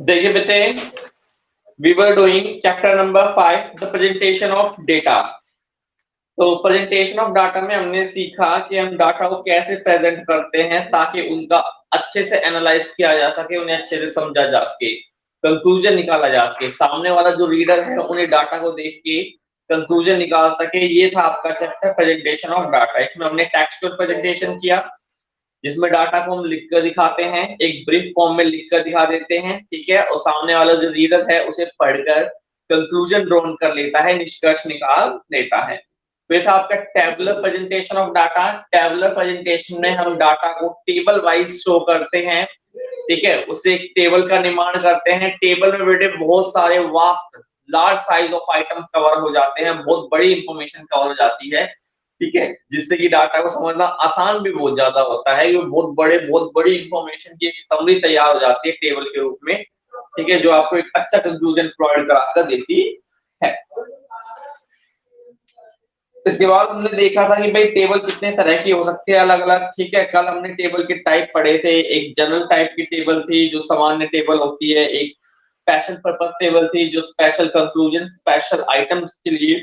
देखिए बेटे, we were doing chapter number 5 the presentation of data. तो प्रेजेंटेशन ऑफ डाटा में हमने सीखा कि हम डाटा को कैसे प्रेजेंट करते हैं ताकि उनका अच्छे से एनालाइज किया जा सके, उन्हें अच्छे से समझा जा सके, कंक्लूजन निकाला जा सके, सामने वाला जो रीडर है उन्हें डाटा को देख के कंक्लूजन निकाल सके। ये था आपका चैप्टर प्रेजेंटेशन ऑफ डाटा। इसमें हमने टेक्सचुअल प्रेजेंटेशन किया, जिसमें डाटा को हम लिख कर दिखाते हैं, एक ब्रीफ फॉर्म में लिख कर दिखा देते हैं, ठीक है, और सामने वाला जो रीडर है उसे पढ़कर कंक्लूजन ड्रॉन कर लेता है, निष्कर्ष निकाल लेता है। फिर था आपका tabular presentation of data. Tabular presentation में हम डाटा को टेबल वाइज शो करते हैं, ठीक है, उससे एक टेबल का निर्माण करते हैं। टेबल में बेटे बहुत सारे vast large size of item cover हो जाते हैं, बहुत बड़ी इंफॉर्मेशन कवर हो जाती है, ठीक है, जिससे कि डाटा को समझना आसान भी बहुत ज्यादा होता है। ये बहुत बड़ी इंफॉर्मेशन की एक समरी तैयार हो जाती है टेबल के रूप में, ठीक है, जो आपको एक अच्छा कंक्लूजन प्रोवाइड कराकर देती है। इसके बाद हमने देखा था कि भाई टेबल कितने तरह की हो सकती है, अलग अलग, ठीक है। कल हमने टेबल के टाइप पढ़े थे। एक जनरल टाइप की टेबल थी जो सामान्य टेबल होती है, एक स्पेशल पर्पस टेबल थी जो स्पेशल कंक्लूजन स्पेशल आइटम्स के लिए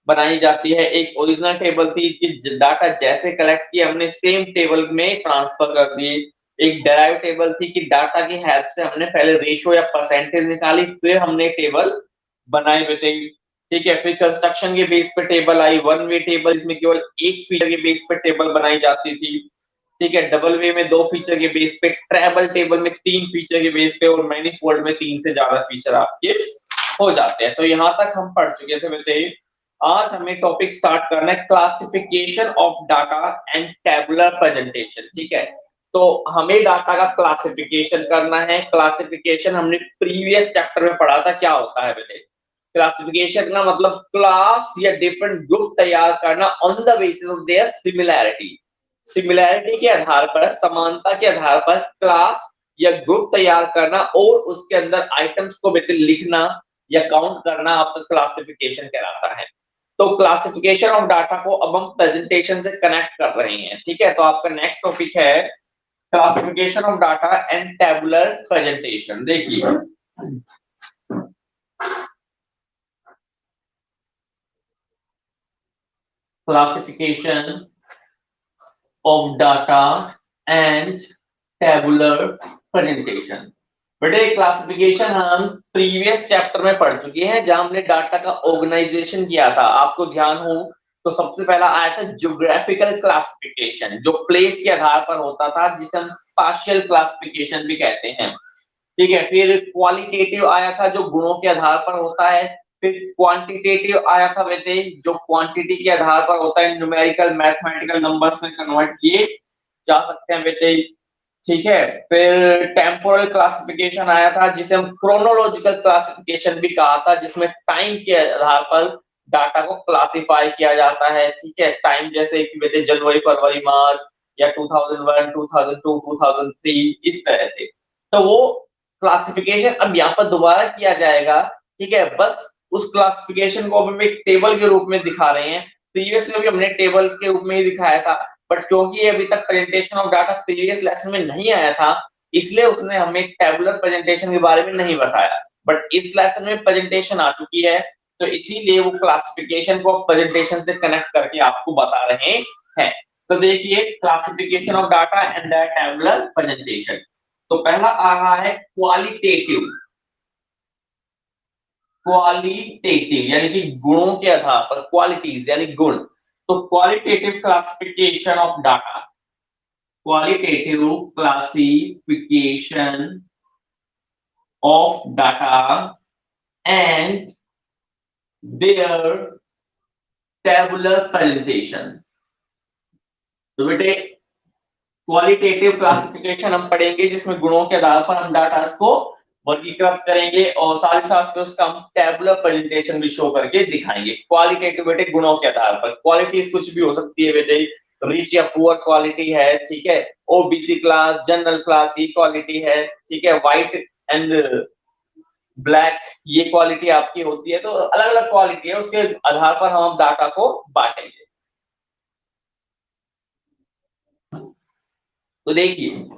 बनाई जाती है, एक ओरिजिनल टेबल थी कि डाटा जैसे कलेक्ट किया हमने सेम टेबल में ट्रांसफर कर दिए, एक डेराइव टेबल थी कि डाटा की हेल्प से हमने पहले रेशो या परसेंटेज निकाली, फिर हमने टेबल बनाई बेटे, ठीक है। फिर कंस्ट्रक्शन के बेस पे table I, one way table इसमें केवल एक फीचर के बेस पे टेबल बनाई जाती थी, ठीक है। डबल वे में दो फीचर के बेस पे, ट्रेबल टेबल में तीन फीचर के बेस पे, और मैनीफोल्ड में तीन से ज्यादा फीचर आपके हो जाते हैं। तो यहाँ तक हम पढ़ चुके थे बेटे। आज हमें टॉपिक स्टार्ट करना है classification of data and tabular presentation, ठीक है। तो हमें डाटा का क्लासिफिकेशन करना है। क्लासिफिकेशन हमने प्रीवियस चैप्टर में पढ़ा था, क्या होता है बेटे। क्लासिफिकेशन का मतलब क्लास या डिफरेंट ग्रुप तैयार करना on the basis of their similarity. Similarity के आधार पर, समानता के आधार पर क्लास या ग्रुप तैयार करना और उसके अंदर आइटम्स को बेटे लिखना या काउंट करना आपका क्लासिफिकेशन कहलाता है। तो क्लासिफिकेशन ऑफ डाटा को अब हम प्रेजेंटेशन से कनेक्ट कर रहे हैं, ठीक है। तो आपका नेक्स्ट टॉपिक है classification of data and tabular presentation. देखिए, classification of data and tabular presentation। बेटे क्लासिफिकेशन हम प्रीवियस चैप्टर में पढ़ चुके हैं, जहां हमने डाटा का ऑर्गेनाइजेशन किया था। आपको ध्यान हो तो सबसे पहला आया था ज्योग्राफिकल क्लासिफिकेशन, जो प्लेस के आधार पर होता था, जिसे हम स्पाशियल क्लासिफिकेशन भी कहते हैं, ठीक है। फिर क्वालिटेटिव आया था, जो गुणों के आधार पर होता है। फिर क्वांटिटेटिव आया था बेटे, जो क्वांटिटी के आधार पर होता है, न्यूमेरिकल मैथमेटिकल नंबर्स में कन्वर्ट किए जा सकते हैं बेटे, ठीक है। फिर टेम्पोरल क्लासिफिकेशन आया था, जिसे हम क्रोनोलॉजिकल क्लासिफिकेशन भी कहा था, जिसमें टाइम के आधार पर डाटा को क्लासिफाई किया जाता है, ठीक है। टाइम जैसे कि बेटे जनवरी फरवरी मार्च, या 2001 2002 2003, इस तरह से। तो वो क्लासिफिकेशन अब यहाँ पर दोबारा किया जाएगा, ठीक है। बस उस क्लासिफिकेशन को हम एक टेबल के रूप में दिखा रहे हैं। प्रीवियसली भी हमने टेबल के रूप में ही दिखाया था, बट क्योंकि अभी तक presentation of data previous lesson में नहीं आया था, इसलिए उसने हमें टेबुलर प्रेजेंटेशन के बारे में नहीं बताया। बट इस लेसन में प्रेजेंटेशन आ चुकी है, तो इसीलिए वो क्लासिफिकेशन को प्रेजेंटेशन से कनेक्ट करके आपको बता रहे हैं। तो देखिए, classification of data and tabular presentation. तो पहला आ रहा है क्वालिटेटिव। क्वालिटेटिव यानी कि गुणों के आधार पर, क्वालिटीज यानी गुण। तो qualitative classification of data, qualitative classification of data and their tabular presentation. तो बेटे क्वालिटेटिव क्लासिफिकेशन हम पढ़ेंगे, जिसमें गुणों के आधार पर हम डाटा को वर्गीकृत करेंगे, और साथ ही साथ उसका हम टेबुलर प्रेजेंटेशन भी शो करके दिखाएंगे। क्वालिटेटिव बेटे गुणों के आधार पर, क्वालिटीज कुछ भी हो सकती है बेटे, रिच या पुअर क्वालिटी है, ठीक है। ओबीसी क्लास, जनरल क्लास, ये क्वालिटी है, ठीक है। व्हाइट एंड ब्लैक, ये क्वालिटी आपकी होती है। तो अलग अलग क्वालिटी है, उसके आधार पर हम डाटा को बांटेंगे। तो देखिए,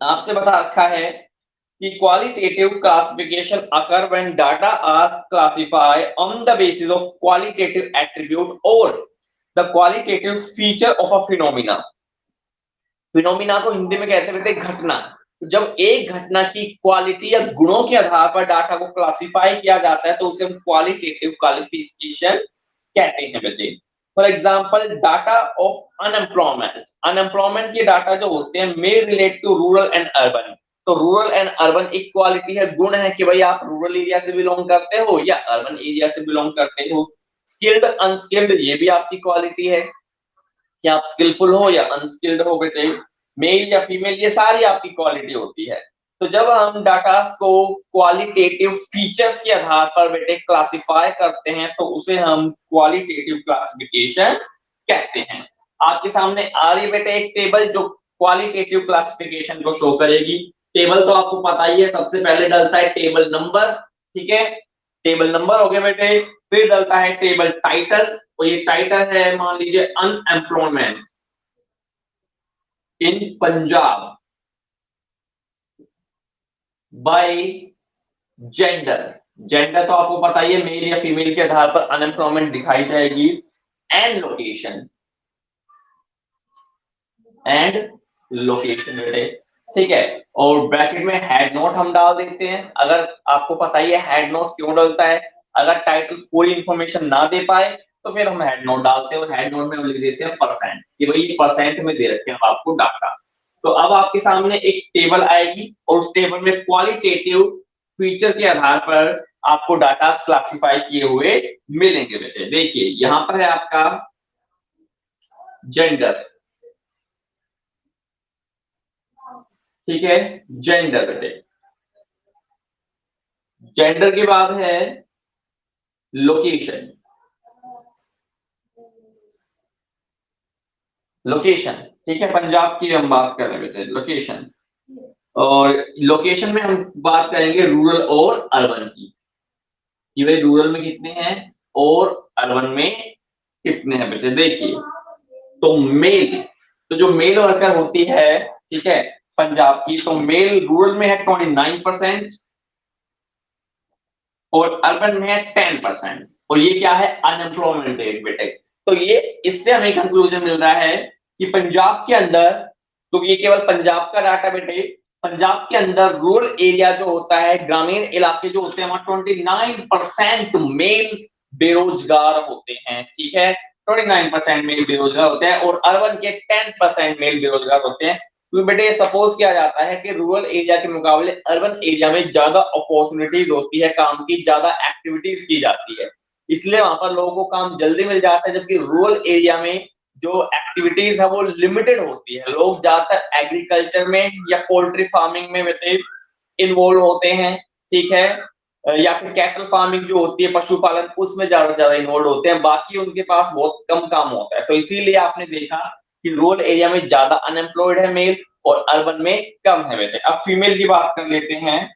आपसे बता रखा है कि qualitative classification occur when data are classified on the basis of qualitative attribute or the qualitative feature of a phenomena। Phenomena को हिंदी में कहते हैं घटना। जब एक घटना की क्वालिटी या गुणों के आधार पर डाटा को क्लासिफाई किया जाता है तो उसे हम क्वालिटेटिव क्लासिफिकेशन कहते हैं बेटे। For example data of unemployment, unemployment के डाटा जो होते हैं may relate to rural and urban. तो रूरल एंड अर्बन एक क्वालिटी है, गुण है कि भाई आप रूरल एरिया से बिलोंग करते हो या अर्बन एरिया से बिलोंग करते हो। स्किल्ड अनस्किल्ड ये भी आपकी क्वालिटी है कि आप स्किलफुल हो या अनस्किल्ड हो बेटे, मेल या फीमेल, ये सारी आपकी क्वालिटी होती है। तो जब हम डाटा को क्वालिटेटिव फीचर्स के आधार पर बेटे क्लासिफाई करते हैं तो उसे हम क्वालिटेटिव क्लासिफिकेशन कहते हैं। आपके सामने आ रही बेटे एक टेबल जो क्वालिटेटिव क्लासिफिकेशन को शो करेगी। टेबल तो आपको पता ही है, सबसे पहले डलता है टेबल नंबर, ठीक है, टेबल नंबर हो गया बेटे। फिर डलता है टेबल टाइटल, और ये टाइटल है मान लीजिए unemployment in Punjab by gender. Gender तो आपको पता ही है, मेल या फीमेल के आधार पर अनएम्प्लॉयमेंट दिखाई जाएगी। एंड लोकेशन, एंड लोकेशन बेटे, ठीक है। और ब्रैकेट में हेड नोट हम डाल देते हैं। अगर आपको पता ही है हेड नोट क्यों डलता है, अगर टाइटल पूरी इंफॉर्मेशन ना दे पाए तो फिर हम हेड नोट डालते हैं, और हेड नोट में हम लिख देते हैं परसेंट कि भाई ये परसेंट में दे रखे हैं आपको डाटा। तो अब आपके सामने एक टेबल आएगी और उस टेबल में क्वालिटेटिव फीचर के आधार पर आपको डाटा क्लासिफाई किए हुए मिलेंगे बेटे। देखिए यहाँ पर है आपका जेंडर, ठीक है, जेंडर बेटे। जेंडर के बाद है लोकेशन, लोकेशन, ठीक है, पंजाब की हम बात कर रहे हैं बेटे, लोकेशन। और लोकेशन में हम बात करेंगे रूरल और अर्बन की, कि भाई रूरल में कितने हैं और अर्बन में कितने हैं बेटे। देखिए तो मेल, तो जो मेल वर्कर होती है, ठीक है, पंजाब की, तो मेल रूरल में है 29% और अर्बन में है 10%। और ये क्या है, अनएम्प्लॉयमेंट रेट बेटे। तो ये इससे हमें कंक्लूजन मिल रहा है कि पंजाब के अंदर, तो ये केवल पंजाब का डाटा बेटे, पंजाब के अंदर रूरल एरिया जो होता है, ग्रामीण इलाके जो होते हैं, वहां 29% मेल बेरोजगार होते हैं, ठीक है, 29% मेल बेरोजगार होते हैं और अर्बन के 10% मेल बेरोजगार होते हैं। तो बेटे सपोज किया जाता है कि रूरल एरिया के मुकाबले अर्बन एरिया में ज्यादा अपॉर्चुनिटीज होती है, काम की ज्यादा एक्टिविटीज की जाती है, इसलिए वहां पर लोगों को काम जल्दी मिल जाता है। जबकि रूरल एरिया में जो एक्टिविटीज है वो लिमिटेड होती है, लोग ज्यादातर एग्रीकल्चर में या पोल्ट्री फार्मिंग में बेटे इन्वॉल्व होते हैं, ठीक है, या फिर कैटल फार्मिंग जो होती है पशुपालन, उसमें ज्यादा इन्वॉल्व होते हैं, बाकी उनके पास बहुत कम काम होता है। तो इसीलिए आपने देखा कि रूरल एरिया में ज्यादा अनएम्प्लॉयड है मेल और अर्बन में कम है बेटे। अब फीमेल की बात कर लेते हैं।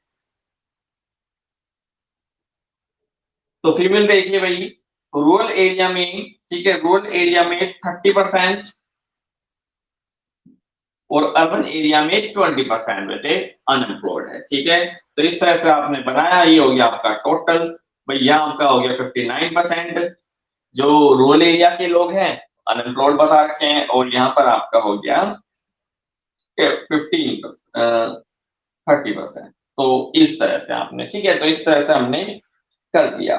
तो फीमेल देखिए भाई, रूरल एरिया में, ठीक है, रूरल एरिया में 30% और अर्बन एरिया में 20% बेटे अनएम्प्लॉयड है, ठीक है। तो इस तरह से आपने बनाया, ये हो गया आपका टोटल, भैया आपका हो गया 59% जो रूरल एरिया के लोग हैं अनएम्प्लॉयड बता रखे हैं, और यहाँ पर आपका हो गया 30%। तो इस तरह से आपने, ठीक है, तो इस तरह से हमने कर दिया।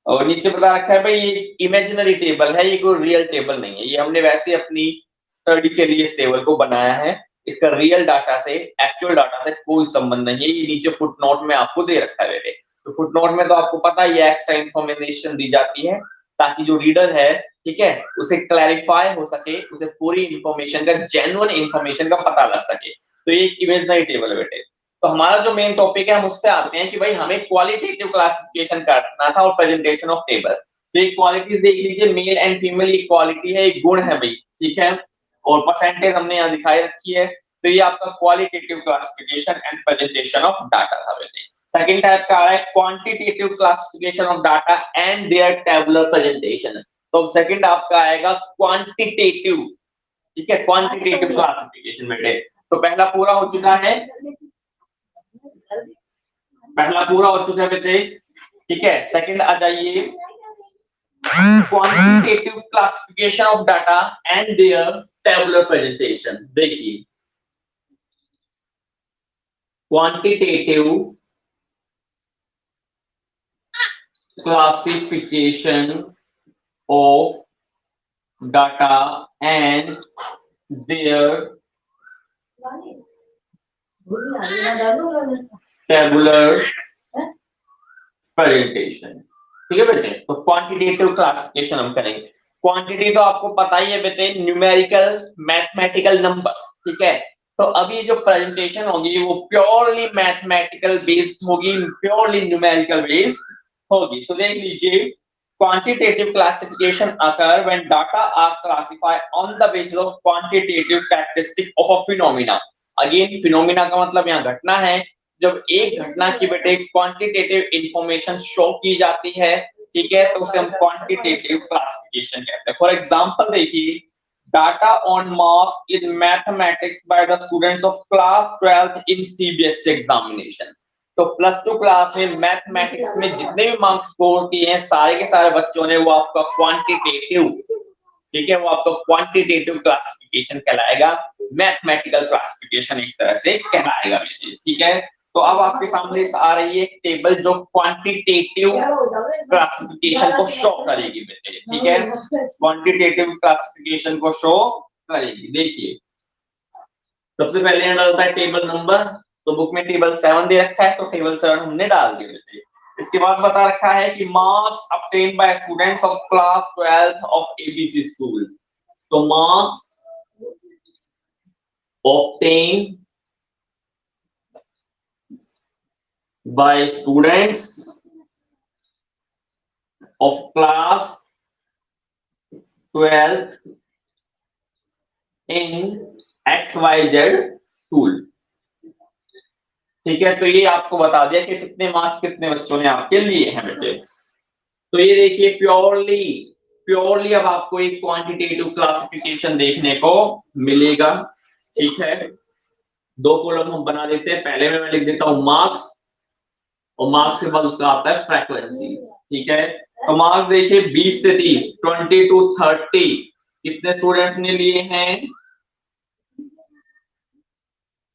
और नीचे बता रखा है भाई ये इमेजिनरी टेबल है, ये कोई रियल टेबल नहीं है, ये हमने वैसे अपनी स्टडी के लिए इस टेबल को बनाया है, इसका रियल डाटा से, एक्चुअल डाटा से कोई संबंध नहीं है। ये नीचे फुटनोट में आपको दे रखा है बेटे। तो फुटनोट में तो आपको पता ही है एक्स्ट्रा इन्फॉर्मेशन दी जाती है ताकि जो रीडर है, ठीक है, उसे क्लैरिफाई हो सके, उसे पूरी इंफॉर्मेशन का, जेन्युइन इंफॉर्मेशन का पता लग सके। तो ये एक इमेजिनरी टेबल है बेटे। तो हमारा जो मेन टॉपिक है हम उस पे आते हैं कि भाई हमें क्वालिटेटिव क्लासिफिकेशन करना था और प्रेजेंटेशन ऑफ टेबल। तो एक क्वालिटीज देख लीजिए, मेल एंड फीमेल एक क्वालिटी है, एक गुण है भाई, ठीक है, और परसेंटेज हमने यहाँ दिखाई रखी है। तो ये आपका qualitative classification and presentation of data था बेटे। सेकंड टाइप का आ रहा है quantitative classification of data and their tabular presentation. तो सेकंड आपका आएगा क्वांटिटेटिव, ठीक है, क्वांटिटेटिव क्लासिफिकेशन बेटे। तो पहला पूरा हो चुका है, पहला पूरा हो चुका है बच्चे, ठीक है। सेकंड आ जाइए, quantitative classification of data and their tabular presentation. देखिए, quantitative classification of data and their tabular presentation, ठीक है बेटे। तो क्वांटिटेटिव क्लासिफिकेशन हम करेंगे। क्वांटिटी तो आपको पता ही है बेटे, न्यूमेरिकल मैथमेटिकल नंबर्स, ठीक है। तो अभी जो प्रेजेंटेशन होगी वो प्योरली मैथमेटिकल बेस्ड होगी, प्योरली न्यूमेरिकल बेस्ड होगी। तो देख लीजिए, quantitative classification occur when data are classified on the basis of quantitative characteristic of a phenomena। Again phenomena का मतलब यहाँ घटना है। जब एक घटना की बेटे क्वांटिटेटिव इंफॉर्मेशन शो की जाती है, ठीक है, तो उसे हम क्वांटिटेटिव क्लासिफिकेशन कहते हैं। फॉर एग्जांपल देखिए, data on marks in mathematics by the students of class 12th in CBSE examination. तो प्लस टू क्लास में मैथमेटिक्स में जितने भी मार्क्स स्कोर किए हैं सारे के सारे बच्चों ने, वो आपका क्वांटिटेटिव, ठीक है, वो आपका क्वांटिटेटिव क्लासिफिकेशन कहलाएगा, मैथमेटिकल क्लासिफिकेशन एक तरह से कहलाएगा, ठीक है। तो अब आपके सामने आ रही है एक टेबल जो क्वांटिटेटिव क्लासिफिकेशन को शो करेगी बेटे, ठीक है, क्वांटिटेटिव क्लासिफिकेशन को शो करेगी। देखिए, सबसे पहले यहाँ डालता है टेबल नंबर, तो बुक में टेबल 7 दे रखा है, तो टेबल 7 हमने डाल दिया बच्चे। इसके बाद बता रखा है कि marks obtained by students of class 12th of A B C school. तो marks obtained by students of class 12th in XYZ school, ठीक है। तो ये आपको बता दिया कि कितने मार्क्स कितने बच्चों ने आपके लिए हैं बेटे। तो ये देखिए, प्योरली अब आपको एक क्वांटिटेटिव क्लासिफिकेशन देखने को मिलेगा, ठीक है। दो कॉलम हम बना देते हैं। पहले में मैं लिख देता हूं मार्क्स, और मार्क्स के बाद उसका आता है फ्रीक्वेंसी, ठीक है। तो मार्क्स देखिए 20 से 30, 20 to 30 कितने स्टूडेंट्स ने लिए हैं?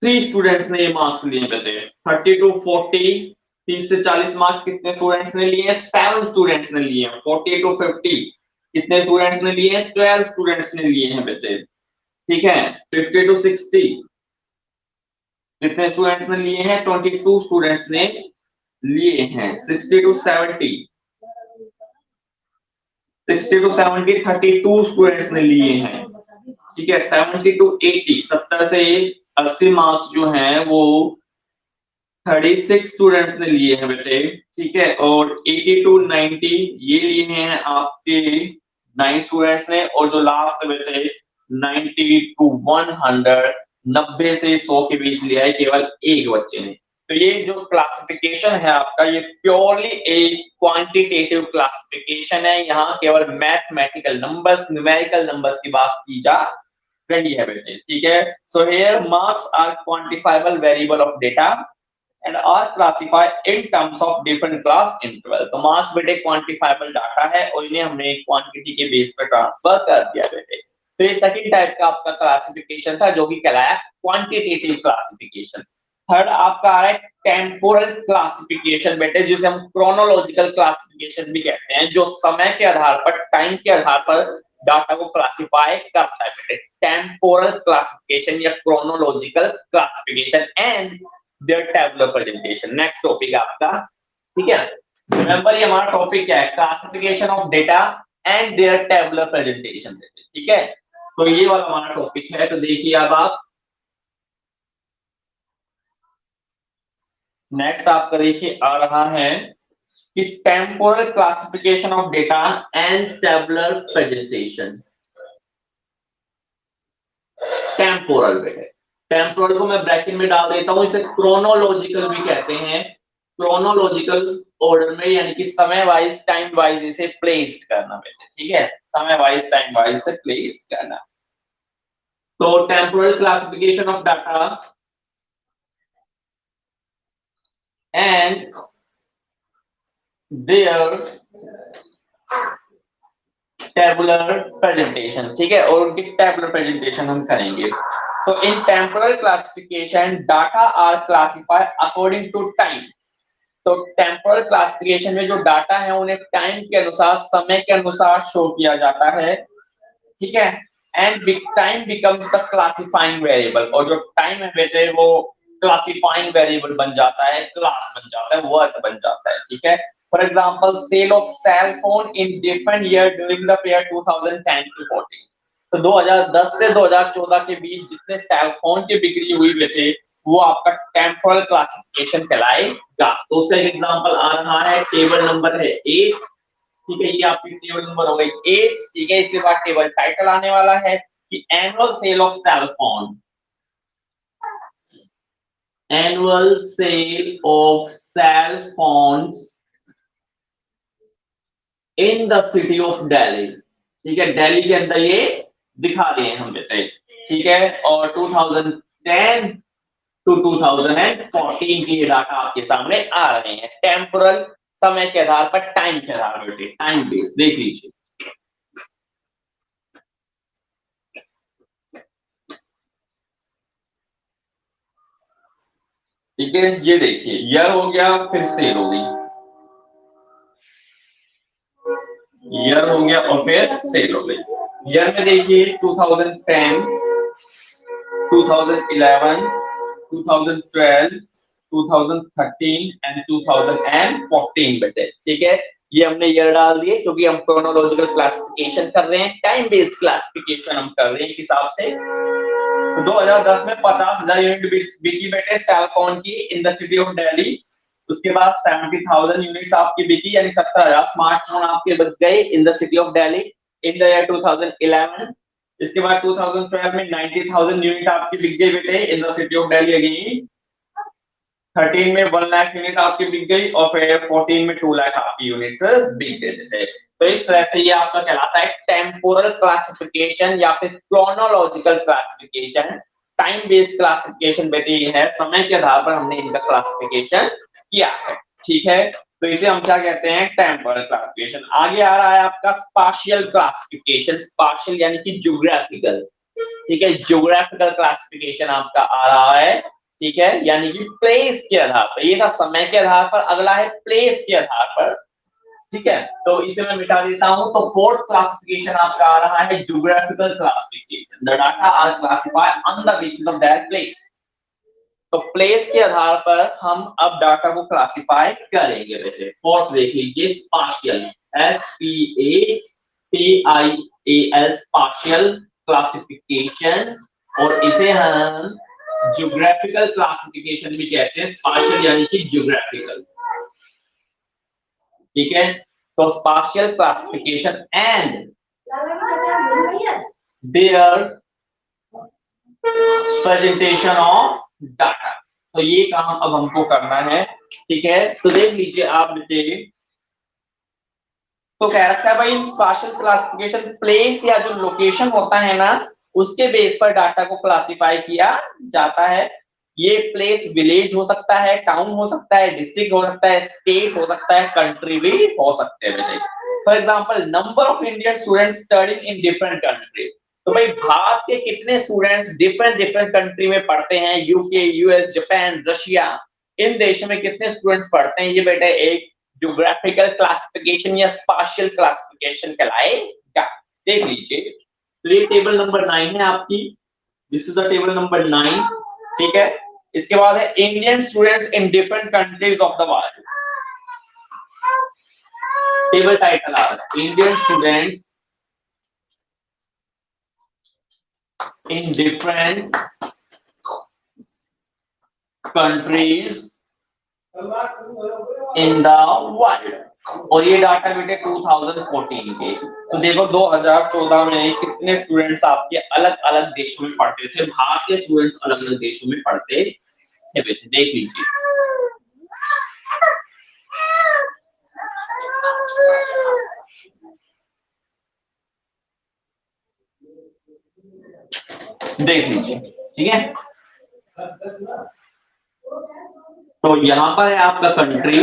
3 स्टूडेंट्स ने ये मार्क्स लिए बेटे। 30 to 40, 30 से 40 मार्क्स कितने स्टूडेंट्स ने लिए हैं? 7 स्टूडेंट्स ने लिए हैं। 40 to 50 कितने स्टूडेंट्स ने लिए हैं? 12 स्टूडेंट्स ने लिए हैं बेटे, ठीक है। 50 to 60 कितने स्टूडेंट्स ने लिए हैं? 22 स्टूडेंट्स ने लिए हैं। 60 to 70, 60 to 70 32 स्टूडेंट्स ने लिए हैं, ठीक है। 70 to 80, 70 से 80 मार्क्स जो हैं वो 36 स्टूडेंट्स ने लिए हैं बेटे, ठीक है। और 80 to 90 ये लिए हैं आपके 9 स्टूडेंट्स ने, और जो लास्ट बेटे 90 to 100, 90 से 100 के बीच लिया है केवल एक बच्चे ने। तो ये जो क्लासिफिकेशन है आपका, ये प्योरली एक क्वांटिटेटिव क्लासिफिकेशन है। यहाँ केवल मैथमेटिकल नंबर्स, न्यूमेरिकल नंबर्स की बात की जा रही है बेटे, ठीक है। So here marks are quantifiable variable of data and are classified in terms of different class interval। तो मार्क्स बेटे क्वांटिफाइबल डाटा है और इन्हें हमने क्वांटिटी के बेस पर ट्रांसफर कर दिया बेटे। तो ये सेकंड टाइप का आपका क्लासिफिकेशन था जो कि कहलाया क्वांटिटेटिव क्लासिफिकेशन। थर्ड आपका आ रहा है टेम्पोरल क्लासिफिकेशन बेटे, जिसे हम क्रोनोलॉजिकल क्लासिफिकेशन भी कहते हैं, जो समय के आधार पर, टाइम के आधार पर डाटा को क्लासिफाई करता है बेटे। टेम्पोरल क्लासिफिकेशन या chronological classification and their tabular presentation. Next topic आपका, ठीक है। रिमेंबर ये हमारा टॉपिक क्या है? Classification of data and their tabular presentation, ठीक है। तो ये वाला हमारा टॉपिक है। तो देखिए अब आप नेक्स्ट आपका देखिए आ रहा है कि temporal classification of data and tabular presentation. Temporal बेटे, टेम्पोरल को मैं ब्रैकेट में डाल देता हूं, इसे क्रोनोलॉजिकल भी कहते हैं। क्रोनोलॉजिकल ऑर्डर में, यानी कि समय वाइज, टाइम वाइज इसे प्लेस्ड करना बेटे, ठीक है। समय वाइज, टाइम वाइज से प्लेस्ड करना। तो temporal classification of data and their tabular presentation, ठीक है, और उनकी टेबुलर प्रेजेंटेशन हम करेंगे। So in temporal classification data are classified according to time. तो टेम्पोरल क्लासिफिकेशन में जो डाटा है उन्हें टाइम के अनुसार, समय के अनुसार शो किया जाता है, ठीक है। And time becomes the classifying variable, और जो टाइम है बेटे वो क्लासिफाइंग वेरिएबल बन जाता है, क्लास बन जाता है, वर्थ बन जाता है, ठीक है। For example sale of cell phone in different year during the period 2010 to 14। तो 2010 से 2014 के बीच जितने सेल फोन की बिक्री हुई बेटे वो आपका टेम्पोरल क्लासिफिकेशन कहलाएगा। तो उसका एक एग्जांपल आ रहा है, टेबल नंबर है 8, ठीक है, ये आपकी टेबल नंबर हो गई 8, ठीक है। इसके बाद टेबल टाइटल आने वाला है कि annual sale of cell phone, annual sale of cell phones in the city of Delhi, ठीक है, दिल्ली के अंदर ये दिखा दिए हम बेटे, ठीक है। और 2010 टू 2014 की ये डाटा आपके सामने आ रहे हैं टेम्पोरल, समय के आधार पर, टाइम के आधार पर बेटे, टाइम बेस देख लीजिए। ठीक है, ये देखिए ईयर हो गया, फिर सेल हो गई, ईयर हो गया और फिर सेल हो गई। ईयर में देखिए 2010, 2011, 2012, 2013 एंड 2014 बेटे, ठीक है। ये हमने ईयर डाल दिए क्योंकि हम क्रोनोलॉजिकल क्लासिफिकेशन कर रहे हैं, टाइम बेस्ड क्लासिफिकेशन हम कर रहे हैं हिसाब से। तो 2010 में 50,000 यूनिट बिकी बेटे सेलफोन की इन द सिटी ऑफ दिल्ली। उसके बाद 70,000 यूनिट्स आपकी बिकी, यानी 17,000 स्मार्टफोन आपके बच गए इन the city of Delhi in the year 2011। इसके बाद 2012 में 90,000 यूनिट आपकी बिक गई बेटे इन the city of Delhi again. 13 में 1 लाख यूनिट आपकी बिक गई और फिर 14 में 2 लाख आपकी यूनिट्स बिक गए थे। तो इस तरह से ये आपका कहलाता है टेम्पोरल क्लासिफिकेशन या फिर chronological classification. Time based classification बेटे ये है, समय के आधार पर हमने इनका क्लासिफिकेशन किया है, ठीक है। तो इसे हम क्या कहते हैं, टेम्पोरल क्लासिफिकेशन। आगे आ रहा है आपका स्पाशियल क्लासिफिकेशन, स्पाशियल यानी कि ज्योग्राफिकल, ठीक है, ज्योग्राफिकल क्लासिफिकेशन आपका आ रहा है, ठीक है, यानी कि प्लेस के आधार पर। ये था समय के आधार पर, अगला है प्लेस के आधार पर, ठीक है। तो इसे मैं मिटा देता हूं। तो फोर्थ क्लासिफिकेशन आपका आ रहा है geographical classification, the data are classified on the basis of that place. तो प्लेस के आधार पर हम अब डाटा को क्लासिफाई करेंगे। वैसे फोर्थ देख लीजिए, स्पाशियल, SPATIAL, स्पाशियल क्लासिफिकेशन, और इसे हम ज्योग्राफिकल क्लासिफिकेशन भी कहते हैं, स्पाशियल यानी कि ज्योग्राफिकल, ठीक है। तो spatial classification and their presentation of data. तो ये काम अब हमको करना है, ठीक है। तो देख लीजिए आप बेटे, तो कह रखा है भाई स्पाशियल क्लासिफिकेशन प्लेस या जो लोकेशन होता है ना उसके बेस पर डाटा को क्लासिफाई किया जाता है। ये प्लेस विलेज हो सकता है, टाउन हो सकता है, डिस्ट्रिक्ट हो सकता है, स्टेट हो सकता है, कंट्री भी हो सकते हैं बेटे। For example number of Indian students studying in different country. तो भाई भारत के कितने स्टूडेंट्स डिफरेंट डिफरेंट कंट्री में पढ़ते हैं, यूके, यूएस, जापान, रशिया, इन देशों में कितने स्टूडेंट्स पढ़ते हैं, ये बेटे एक ज्योग्राफिकल क्लासिफिकेशन या स्पाशियल क्लासिफिकेशन कहलाएगा। देख लीजिए, तो ये टेबल नंबर 9 है आपकी, this is the table number 9, ठीक है। इसके बाद है Indian students in different countries of the world. Table title आ रहा है Indian students in different countries in the world. और ये डाटा बेटे 2014 के। तो देखो 2014 में कितने स्टूडेंट्स आपके अलग अलग देशों में पढ़ते थे, भारतीय स्टूडेंट्स अलग अलग देशों में पढ़ते थे बेटे, देख लीजिए। देख लीजिए, ठीक है। तो यहाँ पर है आपका country,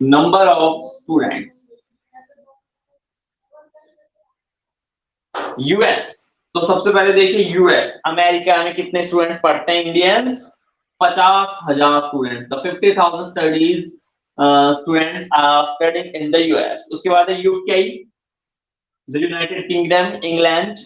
number of students, US. तो सबसे पहले देखिए यूएस, अमेरिका में कितने स्टूडेंट्स पढ़ते हैं इंडियंस, 50,000 स्टूडेंट, तो 50,000 studies students are studying in the US. उसके बाद है यूके, यूनाइटेड किंगडम, इंग्लैंड,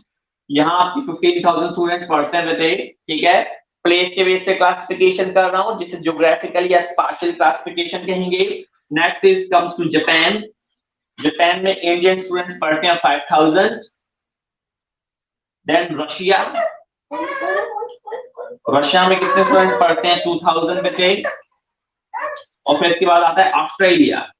यहाँ आपकी 15,000 स्टूडेंट्स पढ़ते हैं बेटे, ठीक है। प्लेस के बेस पे क्लासिफिकेशन कर रहा हूँ, जिसे ज्योग्राफिकल या स्पाशियल क्लासिफिकेशन कहेंगे। Next is comes to Japan, Japan में इंडियन स्टूडेंट्स पढ़ते हैं 5,000। देन रशिया, रशिया में कितने स्टूडेंट्स पढ़ते हैं 2,000 बेटे। और फिर इसके बाद आता है ऑस्ट्रेलिया,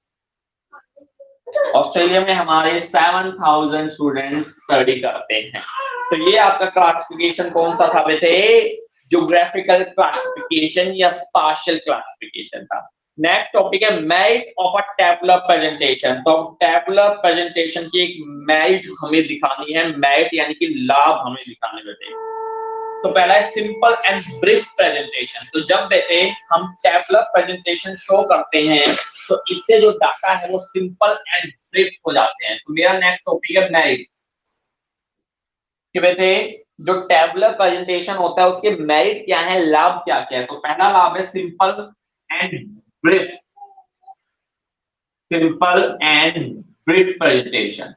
ऑस्ट्रेलिया में हमारे 7,000 स्टूडेंट्स स्टडी करते हैं। तो ये आपका क्लासिफिकेशन कौन सा था बेटे, ज्योग्राफिकल क्लासिफिकेशन या स्पाशियल क्लासिफिकेशन था। नेक्स्ट टॉपिक है merit of a tabular presentation. तो टैबुलर प्रेजेंटेशन की एक मेरिट हमें दिखानी है, मेरिट यानी कि लाभ हमें दिखाने बेटे। तो पहला है सिंपल एंड ब्रीफ प्रेजेंटेशन। तो जब बेटे हम टैबुलर प्रेजेंटेशन शो करते हैं तो इससे जो डाटा है वो सिंपल एंड ब्रीफ हो जाते हैं। तो मेरा नेक्स्ट टॉपिक है मेरिट्स, कि बेटे जो टैबुलर प्रेजेंटेशन होता है उसके मेरिट क्या है, लाभ क्या क्या है। तो पहला लाभ है simple and brief, simple and brief presentation.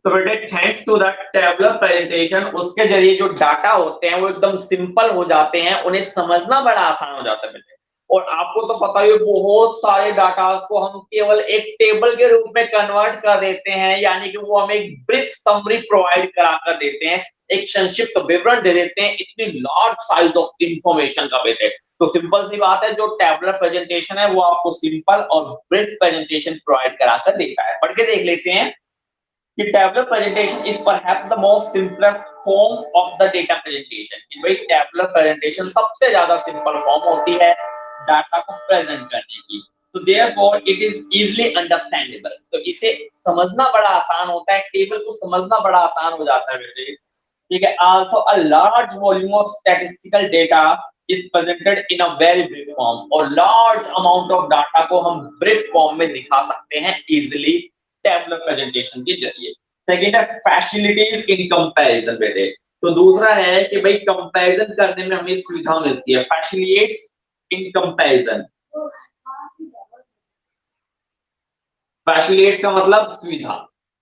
तो बेटे thanks to the tabular presentation उसके जरिए जो डाटा होते हैं वो एकदम सिंपल हो जाते हैं, उन्हें समझना बड़ा आसान हो जाता है बेटे। और आपको तो पता ही बहुत सारे डाटा को हम केवल एक टेबल के रूप में कन्वर्ट कर देते हैं, यानी कि वो हमें एक ब्रीफ समरी प्रोवाइड करा कर देते हैं, एक संक्षिप्त विवरण दे देते हैं इतनी लार्ज साइज ऑफ इंफॉर्मेशन का बेटे। तो सिंपल सी बात है, जो टैबुलर प्रेजेंटेशन है वो आपको सिंपल और ब्रीफ प्रेजेंटेशन प्रोवाइड करा कर देता है। पढ़ के देख लेते हैं कि tabular presentation is perhaps the most simplest form of the data presentation। कि भाई tabular presentation सबसे ज्यादा सिंपल फॉर्म होती है डाटा को प्रेजेंट करने की। so therefore it is easily understandable। तो इसे समझना बड़ा आसान होता है, टेबल को समझना बड़ा आसान हो जाता है बेटे, ठीक है। also a large volume of statistical data is presented in a very brief form। और large amount of data को हम brief form में दिखा सकते हैं easily टैबुलर प्रेजेंटेशन के जरिए। सेकंड है फैसिलिटीज इन कंपैरिजन बेटे। तो दूसरा है कि भाई कंपैरिजन करने में हमें सुविधा मिलती है, फैसिलिटेट्स इन कंपैरिजन। फैसिलिटेट्स का मतलब सुविधा।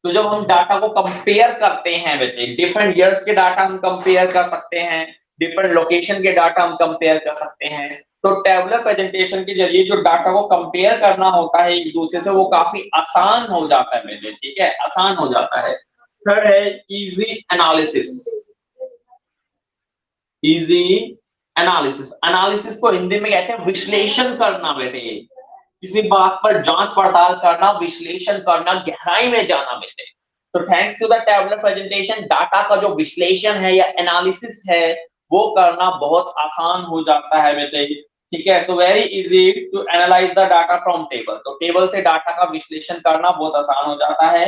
तो जब हम डाटा को कंपेयर करते हैं बेटे, डिफरेंट ईयर्स के डाटा हम कंपेयर कर सकते हैं, डिफरेंट लोकेशन के डाटा हम कंपेयर कर सकते हैं। तो टैबुलर प्रेजेंटेशन के जरिए जो डाटा को कंपेयर करना होता है एक दूसरे से वो काफी आसान हो जाता है बेटे, ठीक है, आसान हो जाता है। थर्ड है easy analysis, easy analysis. Analysis को हिंदी में कहते हैं विश्लेषण करना बेटे, किसी बात पर जांच पड़ताल करना, विश्लेषण करना, गहराई में जाना बेटे। तो thanks to the tabular presentation data का जो विश्लेषण है या एनालिसिस है वो करना बहुत आसान हो जाता है बेटे, ठीक है। So very easy to analyse the data from table. तो टेबल से डाटा का विश्लेषण करना बहुत आसान हो जाता है।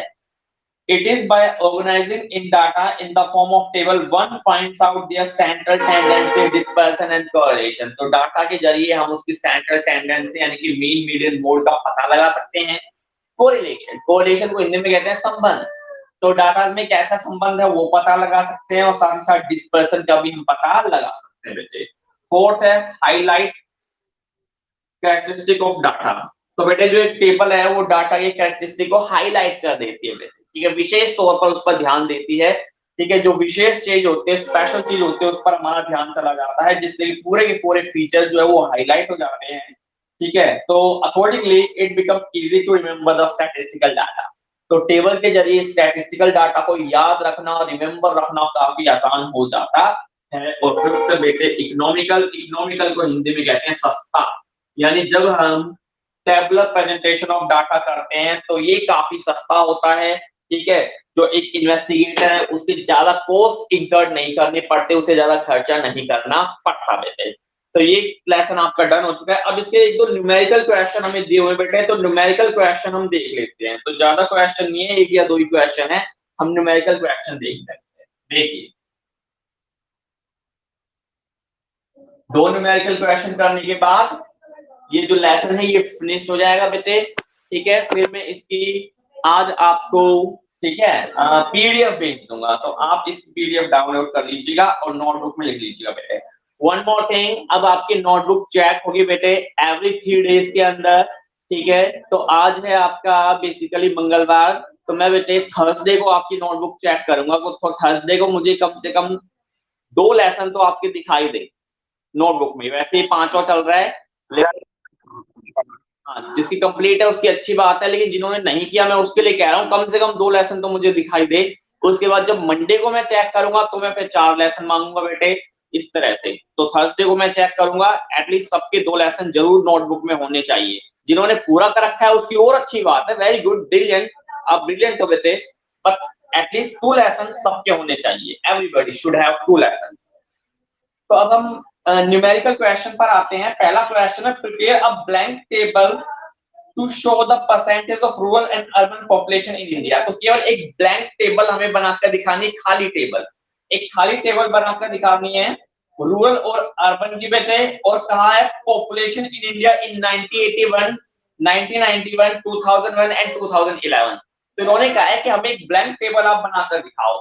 It is by organizing in data in the form of table, one finds out their central tendency, dispersion and correlation। तो डाटा के जरिए हम उसकी सेंट्रल टेंडेंसी यानी कि मीन मीडियन मोड का पता लगा सकते हैं। कोरिलेशन, कोरिलेशन को हिंदी में कहते हैं संबंध। तो डाटा में कैसा संबंध है वो पता लगा सकते हैं और साथ ही साथ डिस्पर्सन का भी हम पता लगा सकते हैं बेटे। फोर्थ है हाईलाइट कैरेक्टरिस्टिक ऑफ डाटा। तो बेटे जो एक टेबल है वो डाटा के कैरेक्टरिस्टिक को हाईलाइट कर देती है बेटे, ठीक है, विशेष तौर पर उस पर ध्यान देती है, ठीक है। जो विशेष चीज होते हैं, स्पेशल चीज होते हैं, उस पर हमारा ध्यान चला जाता है, जिससे पूरे के पूरे फीचर जो है वो हाईलाइट हो जाते हैं, ठीक है। तो accordingly it become easy to remember the statistical data. तो टेबल के जरिए स्टैटिस्टिकल डाटा को याद रखना और रिमेम्बर रखना काफी आसान हो जाता है। और फिफ्थ बेटे इकोनॉमिकल, इकोनॉमिकल को हिंदी में कहते हैं सस्ता। यानी जब हम टेबुलर प्रेजेंटेशन ऑफ डाटा करते हैं तो ये काफी सस्ता होता है, ठीक है। जो एक इन्वेस्टिगेटर है उसके ज्यादा कॉस्ट इंकर्ड नहीं करने पड़ते, उसे ज्यादा खर्चा नहीं करना पड़ता बेटे। तो ये लेसन आपका डन हो चुका है। अब इसके एक दो न्यूमेरिकल क्वेश्चन हमें दिए हुए बेटे, तो न्यूमेरिकल क्वेश्चन हम देख लेते हैं। तो ज्यादा क्वेश्चन नहीं है, एक या दो ही क्वेश्चन है, हम न्यूमेरिकल क्वेश्चन देख लेते हैं। देखिए दो न्यूमेरिकल क्वेश्चन करने के बाद ये जो लेसन है ये फिनिश हो जाएगा बेटे, ठीक है। फिर मैं इसकी आज आपको, ठीक है, पीडीएफ भेज दूंगा, तो आप इस पीडीएफ डाउनलोड कर लीजिएगा और नोटबुक में लिख लीजिएगा बेटे। वन मोर थिंग, अब आपकी नोटबुक चेक होगी बेटे एवरी 3 डेज के अंदर, ठीक है। तो आज है आपका बेसिकली मंगलवार, तो मैं बेटे थर्सडे को आपकी नोटबुक चेक करूंगा, तो थर्सडे को मुझे कम से कम 2 लेसन तो आपके दिखाई दे नोटबुक में। वैसे ही 5वां चल रहा है, हाँ, जिसकी कंप्लीट है उसकी अच्छी बात है, लेकिन जिन्होंने नहीं किया मैं उसके लिए कह रहा हूँ कम से कम 2 लेसन तो मुझे दिखाई दे। उसके बाद जब मंडे को मैं चेक करूंगा तो मैं फिर 4 लेसन मांगूंगा बेटे, इस तरह से। तो थर्सडे को मैं चेक करूंगा, एटलीस्ट सबके 2 लेसन जरूर नोटबुक में होने चाहिए। जिन्होंने पूरा कर रखा है उसकी और अच्छी बात है, वेरी गुड, ब्रिलियंट, आप ब्रिलियंट हो बेटे, बट एटलीस्ट 2 लेसन सबके होने चाहिए, एवरीबॉडी शुड हैव 2 लेसन। तो अब हम न्यूमेरिकल क्वेश्चन पर आते हैं। पहला क्वेश्चन है, prepare a blank table to show the percentage of rural and urban population in India. तो केवल एक ब्लैंक टेबल हमें बनाकर दिखानी है, खाली टेबल, एक खाली टेबल बनाकर दिखानी है रूरल और अर्बन की बेटे, और कहा है population in India in 1981, 1991, 2001 and 2011। तो इन्होंने कहा है कि हमें एक ब्लैंक टेबल आप बनाकर दिखाओ,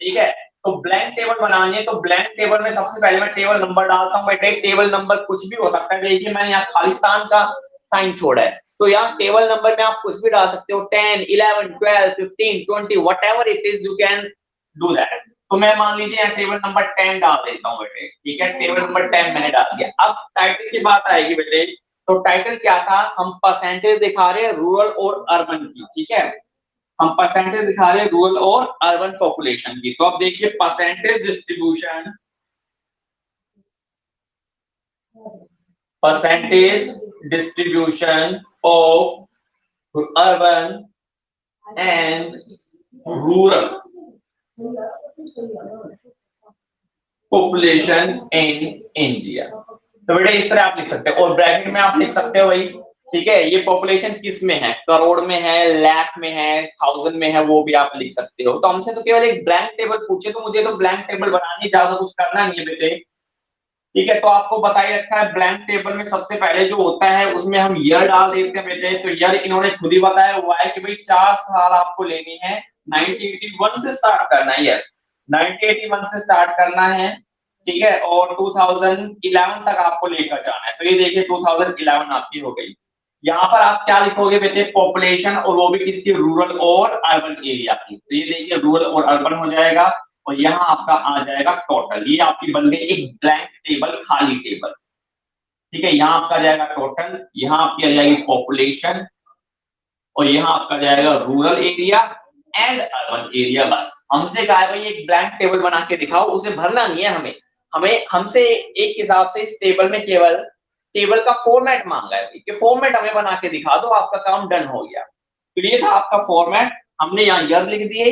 ठीक है। तो ब्लैंक टेबल बनानी है, तो ब्लैंक टेबल में सबसे पहले मैं टेबल नंबर डालता हूँ बेटे। टेबल नंबर कुछ भी हो सकता है, देखिए मैंने यहाँ खालिस्तान का साइन छोड़ा है, तो यहाँ टेबल नंबर में आप कुछ भी डाल सकते हो, 10, 11, 12, 15, 20, whatever it is, you can do that. तो मैं मान लीजिए यहाँ टेबल नंबर 10 डाल देता हूँ बेटे, ठीक है, टेबल नंबर 10 मैंने डाल दिया। अब टाइटल की बात आएगी बेटे, तो टाइटल क्या था, हम परसेंटेज दिखा रहे हैं रूरल और अर्बन की, ठीक है, हम परसेंटेज दिखा रहे हैं रूरल और अर्बन पॉपुलेशन की। तो अब देखिए percentage distribution, percentage distribution of urban and rural population in India. तो बेटा इस तरह आप लिख सकते हो, और ब्रैकेट में आप लिख सकते हो भाई, ठीक है, ये पॉपुलेशन किस में है, करोड़ में है, लाख में है, थाउजेंड में है, वो भी आप लिख सकते हो। तो हमसे तो केवल एक ब्लैंक टेबल पूछे, तो मुझे तो ब्लैंक टेबल बनानी, ज्यादा कुछ करना नहीं है बेटे, ठीक है। तो आपको बता ही रखा है ब्लैंक टेबल में सबसे पहले जो होता है उसमें हम ईयर डाल देते हैं बेटे। तो ईयर इन्होंने खुद ही बताया हुआ है कि भाई 4 साल आपको लेनी है, 1981 से स्टार्ट करना है, यस 1981 से स्टार्ट करना है, ठीक है, और 2011 तक आपको लेकर जाना है। तो ये देखिए 2011 आपकी हो गई। यहाँ पर आप क्या लिखोगे बेटे, पॉपुलेशन, और वो भी किसकी, रूरल और अर्बन एरिया की। तो ये देखिए रूरल और अर्बन हो जाएगा, और यहाँ आपका आ जाएगा टोटल। ये आपकी बन गई एक ब्लैंक टेबल, खाली टेबल, ठीक है। यहाँ आपका जाएगा टोटल, यहाँ आपकी आ जाएगी पॉपुलेशन, और यहाँ आपका जाएगा rural area and urban area. बस हमसे कहा है भाई एक ब्लैंक टेबल बना के दिखाओ, उसे भरना नहीं है हमें, हमें हमसे एक हिसाब से इस टेबल में केवल टेबल का फॉर्मेट मांगा है कि फॉर्मेट हमें बना के दिखा दो, आपका काम डन हो गया। तो ये था आपका फॉर्मेट, हमने यहाँ ईयर लिख दिए,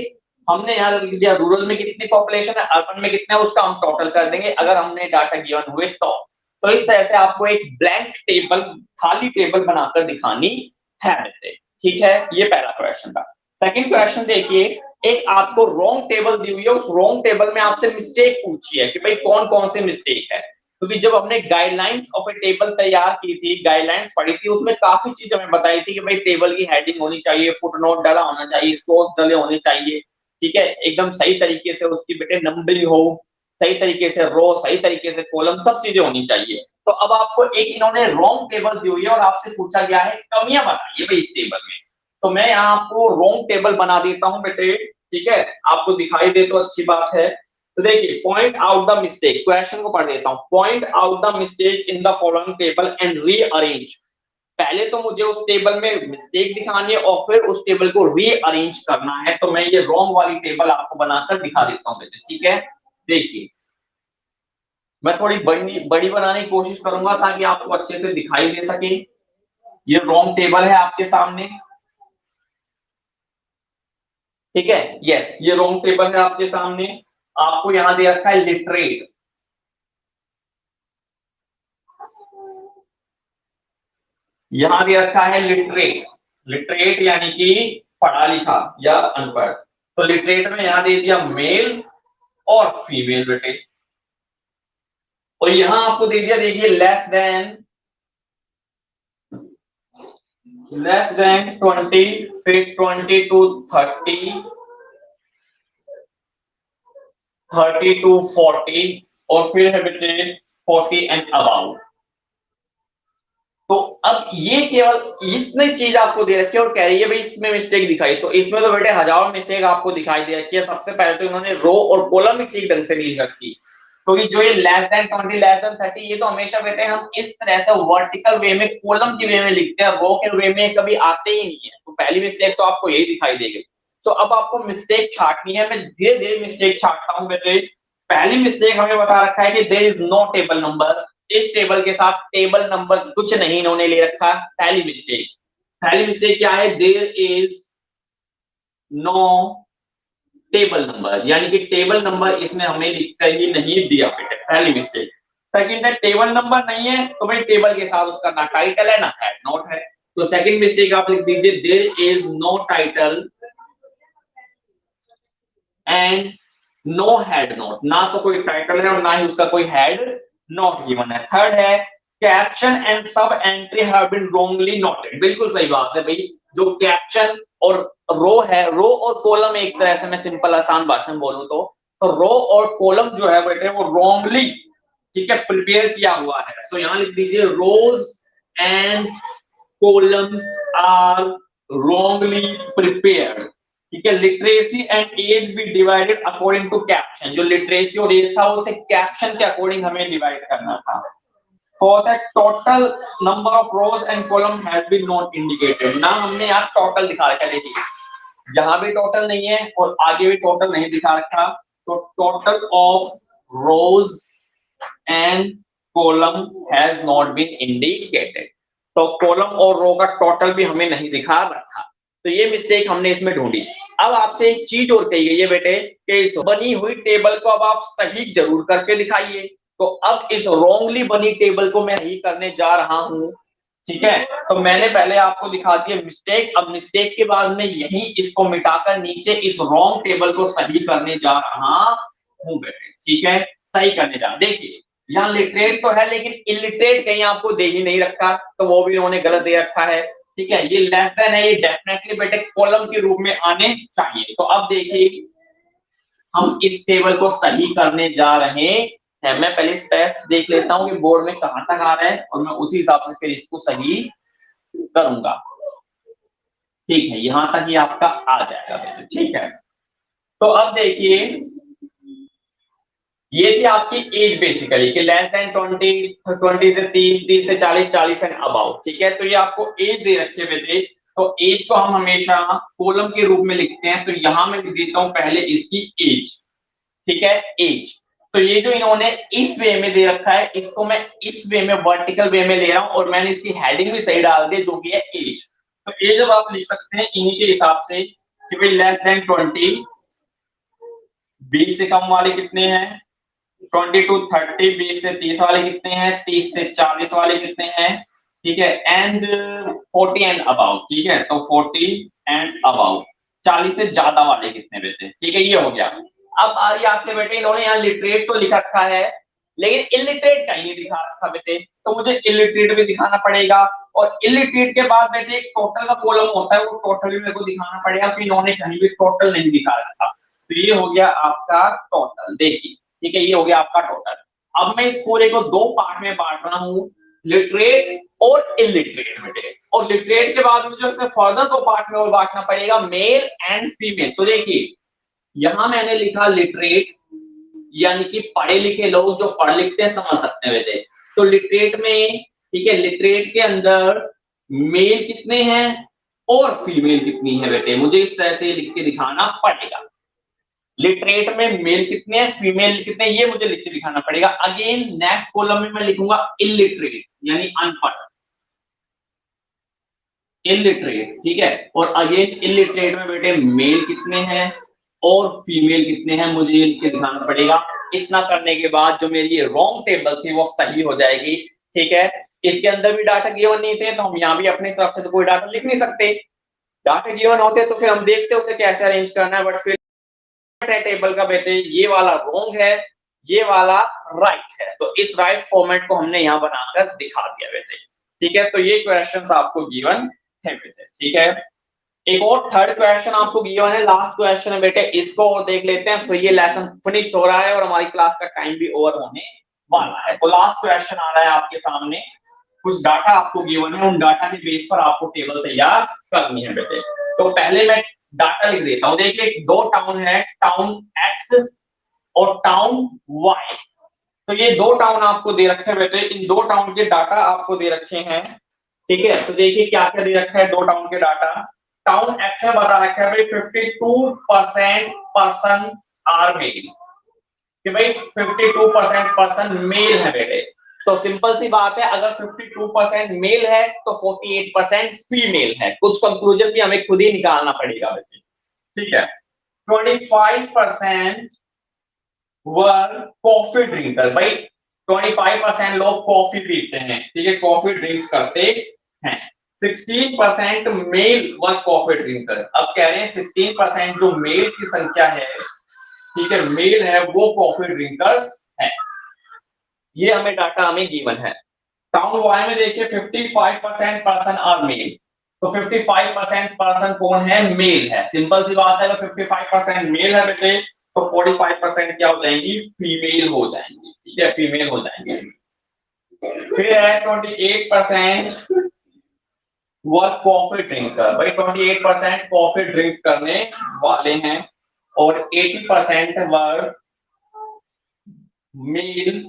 हमने यहाँ लिख दिया रूरल में कितनी पॉपुलेशन है, अर्बन में कितना है, उसका हम टोटल कर देंगे अगर हमने डाटा गिवन हुए तो इस तरह से आपको एक ब्लैंक टेबल, खाली टेबल बनाकर दिखानी है, ठीक है। ये पहला क्वेश्चन था। सेकंड क्वेश्चन देखिए, एक आपको रॉन्ग टेबल दी हुई है, उस रॉन्ग टेबल में आपसे मिस्टेक पूछी है कि भाई कौन कौन से मिस्टेक है। क्योंकि जब हमने गाइडलाइंस ऑफ ए टेबल तैयार की थी, गाइडलाइंस पढ़ी थी, उसमें काफी चीज हमें बताई थी कि भाई टेबल की हेडिंग होनी चाहिए, फुटनोट डाला होना चाहिए, सोर्स डले होने चाहिए, ठीक है, एकदम सही तरीके से उसकी बेटे नंबरिंग हो, सही तरीके से रो, सही तरीके से कॉलम, सब चीजें होनी चाहिए। तो अब आपको एक इन्होंने रॉन्ग टेबल दी हुई है और आपसे पूछा गया है कमियां बताइए भाई इस टेबल में। तो मैं यहाँ आपको रॉन्ग टेबल बना देता हूँ बेटे, ठीक है, आपको दिखाई दे तो अच्छी बात है। तो देखिए point out the mistake, question को पढ़ देता हूँ, point out the mistake in the following table and rearrange. पहले तो मुझे उस टेबल में मिस्टेक दिखानी है और फिर उस टेबल को रीअरेंज करना है। तो मैं ये रॉन्ग वाली टेबल आपको बनाकर दिखा देता हूँ बेटे, ठीक है। देखिए मैं थोड़ी बड़ी बड़ी बनाने की कोशिश करूंगा ताकि आपको अच्छे से दिखाई दे सके। ये रॉन्ग टेबल है आपके सामने, ठीक है, यस ये रॉन्ग टेबल है आपके सामने। आपको यहां दे रखा है लिटरेट, यहां दे रखा है लिटरेट, लिटरेट यानी कि पढ़ा लिखा या अनपढ़। तो लिटरेट में यहां दे दिया मेल और फीमेल बेटे, और यहां आपको दे दिया, देखिए लेस देन 20, फिर 20 टू 30, 30 टू 40, और फिर है बेटे 40 एंड अबाउट। तो अब ये केवल इसने चीज आपको दे रखी है और कह रही है भाई इसमें मिस्टेक दिखाई, तो इसमें तो बेटे हजारों मिस्टेक आपको दिखाई दे रखी है। सबसे पहले तो इन्होंने रो और कॉलम ही ठीक ढंग से नहीं रखी, क्योंकि जो ये लेस देन 20 लेस देन 30 ये तो हमेशा बेटे हम इस तरह से वर्टिकल वे में कॉलम के वे में लिखते हैं, रो के वे में कभी आते ही नहीं है। तो पहली मिस्टेक तो आपको यही दिखाई देगी। तो अब आपको मिस्टेक छांटनी है, मैं धीरे धीरे मिस्टेक छांटता हूं बेटे। पहली मिस्टेक हमें बता रखा है कि there is no table number, इस टेबल के साथ टेबल नंबर कुछ नहीं इन्होंने ले रखा। पहली मिस्टेक क्या है, there is no table number, यानी कि टेबल नंबर इसने हमें लिखकर ही नहीं दिया बेटे, पहली मिस्टेक। सेकंड है टेबल नंबर नहीं है तो भाई टेबल के साथ उसका ना टाइटल है ना हेड नोट है, तो सेकंड मिस्टेक आप लिख दीजिए there is no title and no head note, ना तो कोई टाइटल है और ना ही उसका कोई हेड नोट गिवन है। थर्ड है caption and sub entry have been wrongly noted, बिल्कुल सही बात है भाई। जो कैप्शन और रो है, रो और कॉलम एक तरह से मैं सिंपल आसान भाषा में बोलूं तो रो और कॉलम जो है बेटे वो रॉन्गली, ठीक है, प्रिपेयर किया हुआ है। सो यहां लिख दीजिए rows and columns are wrongly prepared, ठीक है। Literacy and age be divided according to caption, जो लिटरेसी और एज था उसे कैप्शन के अकॉर्डिंग हमें डिवाइड करना था। For the total number of rows and column has been not indicated, ना हमने यहाँ टोटल दिखा रखा है, देखिए यहाँ भी टोटल नहीं है और आगे भी टोटल नहीं दिखा रखा। तो total of rows and column has not been indicated, तो कॉलम और रो का टोटल भी हमें नहीं दिखा रखा। तो ये मिस्टेक हमने इसमें ढूंढी। अब आपसे एक चीज और कही गई है बेटे कि इस बनी हुई टेबल को अब आप सही जरूर करके दिखाइए। तो अब इस रॉन्गली बनी टेबल को मैं सही करने जा रहा हूं, ठीक है। तो मैंने पहले आपको दिखा दिया मिस्टेक, अब मिस्टेक के बाद में यही इसको मिटाकर नीचे इस रॉन्ग टेबल को सही करने जा रहा हूं बेटे, ठीक है, सही करने जा। देखिए यहाँ लिटरेट तो है लेकिन इलिटरेट कहीं आपको दे ही नहीं रखा, तो वो भी उन्होंने गलत दे रखा है, ठीक है। ये लेस देन है, ये डेफिनेटली बेटे कॉलम के रूप में आने चाहिए। तो अब देखिए हम इस टेबल को सही करने जा रहे हैं। मैं पहले स्पेस देख लेता हूं कि बोर्ड में कहां तक आ रहा है और मैं उसी हिसाब से फिर इसको सही करूंगा, ठीक है। यहां तक ही आपका आ जाएगा बेटे, ठीक है। तो अब देखिए ये थी आपकी एज बेसिकली कि लेस देन 20, 20 से 30, 30 से 40, 40 एंड अबाउट, ठीक है। तो ये आपको एज दे रखे हुए थे, तो एज को हम हमेशा कॉलम के रूप में लिखते हैं। तो यहां मैं लिख देता हूं पहले इसकी एज, ठीक है, एज। तो ये जो इन्होंने इस वे में दे रखा है इसको मैं इस वे में वर्टिकल वे में ले रहा हूं और मैंने इसकी हेडिंग भी सही डाल दी जो कि है एज। तो एज अब आप लिख सकते हैं इन्हीं के हिसाब से कि भाई लेस देन 20, 20 से कम वाले कितने हैं, 20 टू 30, 20 से 30 वाले कितने हैं, 30 से 40 वाले कितने हैं, ठीक है, एंड 40 एंड अबाउट, ठीक है। तो 40 एंड अबाउट 40 से ज्यादा वाले कितने बेटे, ठीक है, ये हो गया। अब आ रही आपके बेटे इन्होंने यहाँ लिटरेट तो लिख रखा है लेकिन इलिटरेट कहीं नहीं दिखा रखा बेटे, तो मुझे इलिटरेट भी दिखाना पड़ेगा। और इलिटरेट के बाद बेटे एक टोटल का कॉलम होता है, वो टोटल भी मेरे को दिखाना पड़ेगा, फिर इन्होंने कहीं भी टोटल नहीं दिखा रखा। तो ये हो गया आपका टोटल, देखिए, ठीक है, ये हो गया आपका टोटल। अब मैं इस पूरे को दो पार्ट में बांट रहा हूं, लिटरेट और इलिटरेट बेटे। और लिटरेट के बाद मुझे उससे फर्दर दो पार्ट में और बांटना पड़ेगा, मेल एंड फीमेल। तो देखिए यहां मैंने लिखा लिटरेट, यानी कि पढ़े लिखे लोग जो पढ़ लिखते हैं समझ सकते हैं बेटे। तो लिटरेट में, ठीक है, लिटरेट के अंदर मेल कितने हैं और फीमेल कितनी है बेटे, मुझे इस तरह से लिख के दिखाना पड़ेगा। लिटरेट में मेल कितने हैं, फीमेल कितने हैं, ये मुझे लिख के दिखाना पड़ेगा। अगेन नेक्स्ट कॉलम में मैं लिखूंगा इलिटरेट यानी अनपढ़, इलिटरेट, ठीक है। और अगेन इलिटरेट में बेटे मेल कितने हैं और फीमेल कितने हैं, मुझे ये लिख के दिखाना पड़ेगा। इतना करने के बाद जो मेरी ये रॉन्ग टेबल थी वो सही हो जाएगी, ठीक है। इसके अंदर भी डाटा गिवन नहीं थे तो हम यहाँ भी अपनी तरफ से तो कोई डाटा लिख नहीं सकते। डाटा गिवन होते तो फिर हम देखते उसे कैसे अरेंज करना है, बट फिर टेबल का बेटे ये वाला रॉन्ग है, ये वाला राइट है, तो इस राइट फॉर्मेट को हमने यहाँ बनाकर दिखा दिया बेटे। ठीक है, तो ये क्वेश्चंस आपको गिवन है बेटे। ठीक है, एक और थर्ड क्वेश्चन आपको गिवन है, लास्ट क्वेश्चन है बेटे, इसको और देख लेते हैं, फिर ये लेसन फिनिश हो रहा है और हमारी क्लास का टाइम भी ओवर होने वाला है। तो लास्ट क्वेश्चन आ रहा है आपके सामने, कुछ डाटा आपको गिवन है, उन डाटा के बेस पर आपको टेबल तैयार करनी है बेटे। तो पहले मैं डाटा लिख देता हूं। देखिए दो टाउन है, टाउन एक्स और टाउन वाई। तो ये दो टाउन आपको दे रखे हैं बेटे, इन दो टाउन के डाटा आपको दे रखे हैं। ठीक है, तो देखिए क्या क्या दे रखा है दो टाउन के डाटा। टाउन एक्स में बता रखा है भाई 52% पर्सन आर मेल, कि भाई 52% पर्सन मेल है बेटे। तो सिंपल सी बात है, अगर 52% मेल है तो 48% फीमेल है। कुछ कंक्लूजन भी हमें खुद ही निकालना पड़ेगा बेटे। ठीक है, 25% वर कॉफी ड्रिंकर, भाई 25% लोग कॉफी पीते हैं। ठीक है, कॉफी ड्रिंक करते हैं। 16% मेल वर कॉफी ड्रिंकर। अब कह रहे हैं 16% जो मेल की संख्या है, ठीक है, मेल है वो कॉफी ड्रिंकर्स है। ये हमें डाटा हमें गिवन है। टाउन वाई में देखिए 55% पर्सन आर मेल, तो 55% पर्सन कौन है, मेल है। सिंपल सी बात है, अगर 55% मेल है बेटे तो 45% क्या हो जाएंगी, फीमेल हो जाएंगी। ठीक है, फीमेल हो जाएंगे। फिर है 28% वर्क कॉफी ड्रिंकर, भाई 28% कॉफी ड्रिंक करने वाले हैं, और 80% वर्क मेल